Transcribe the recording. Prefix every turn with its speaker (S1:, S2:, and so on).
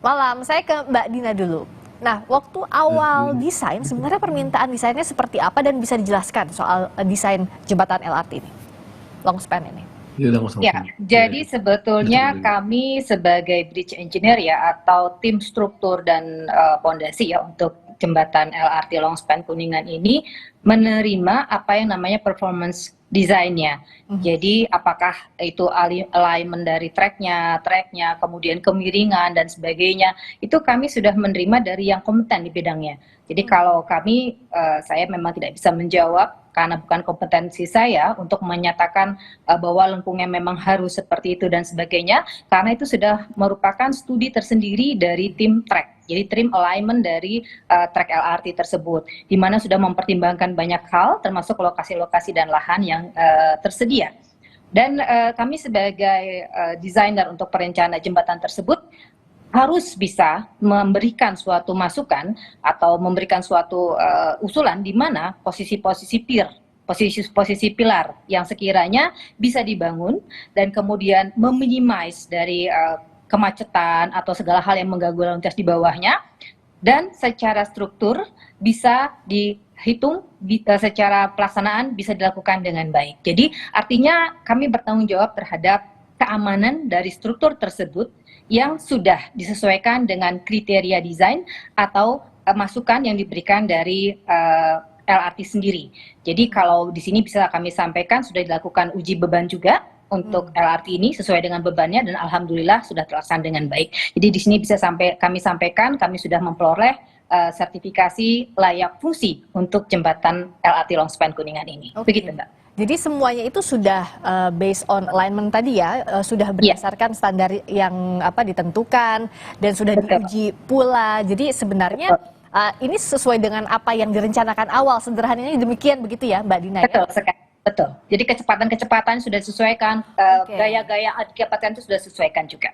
S1: Malam, saya ke Mbak Dina dulu. Nah, waktu awal desain, sebenarnya permintaan desainnya seperti apa dan bisa dijelaskan soal desain jembatan LRT ini, long span ini?
S2: Iya, langsung
S3: Ya,
S2: sini. Iya,
S3: jadi
S2: iya.
S3: sebetulnya
S2: Betul.
S3: kami sebagai bridge engineer ya atau tim struktur dan pondasi ya untuk jembatan LRT Longspan Kuningan ini menerima apa yang namanya performance design-nya. Jadi apakah itu alignment dari treknya, kemudian kemiringan dan sebagainya, itu kami sudah menerima dari yang kompeten di bidangnya. Jadi kalau kami, saya memang tidak bisa menjawab karena bukan kompetensi saya untuk menyatakan bahwa lengkungnya memang harus seperti itu dan sebagainya, karena itu sudah merupakan studi tersendiri dari tim track. Jadi tim alignment dari track LRT tersebut, di mana sudah mempertimbangkan banyak hal, termasuk lokasi-lokasi dan lahan yang tersedia. Dan kami sebagai desainer untuk perencana jembatan tersebut harus bisa memberikan suatu masukan atau memberikan suatu usulan di mana posisi-posisi posisi pilar yang sekiranya bisa dibangun dan kemudian meminimize dari kemacetan atau segala hal yang mengganggu lalu lintas di bawahnya, dan secara struktur bisa dihitung secara pelaksanaan bisa dilakukan dengan baik. Jadi artinya kami bertanggung jawab terhadap keamanan dari struktur tersebut yang sudah disesuaikan dengan kriteria desain atau masukan yang diberikan dari LRT sendiri. Jadi kalau di sini bisa kami sampaikan sudah dilakukan uji beban juga untuk LRT ini sesuai dengan bebannya dan alhamdulillah sudah terlaksana dengan baik. Jadi di sini bisa kami sampaikan kami sudah memperoleh sertifikasi layak fungsi untuk jembatan LRT Longspan Kuningan ini. Begitu, Mbak.
S1: Jadi semuanya itu sudah based on alignment tadi ya, sudah berdasarkan standar yang ditentukan dan sudah diuji pula. Jadi sebenarnya ini sesuai dengan apa yang direncanakan awal, sederhananya demikian begitu ya Mbak Dina ya?
S3: Betul sekali. Betul. Jadi kecepatan-kecepatan sudah disesuaikan, gaya-gaya kecepatan itu sudah disesuaikan juga.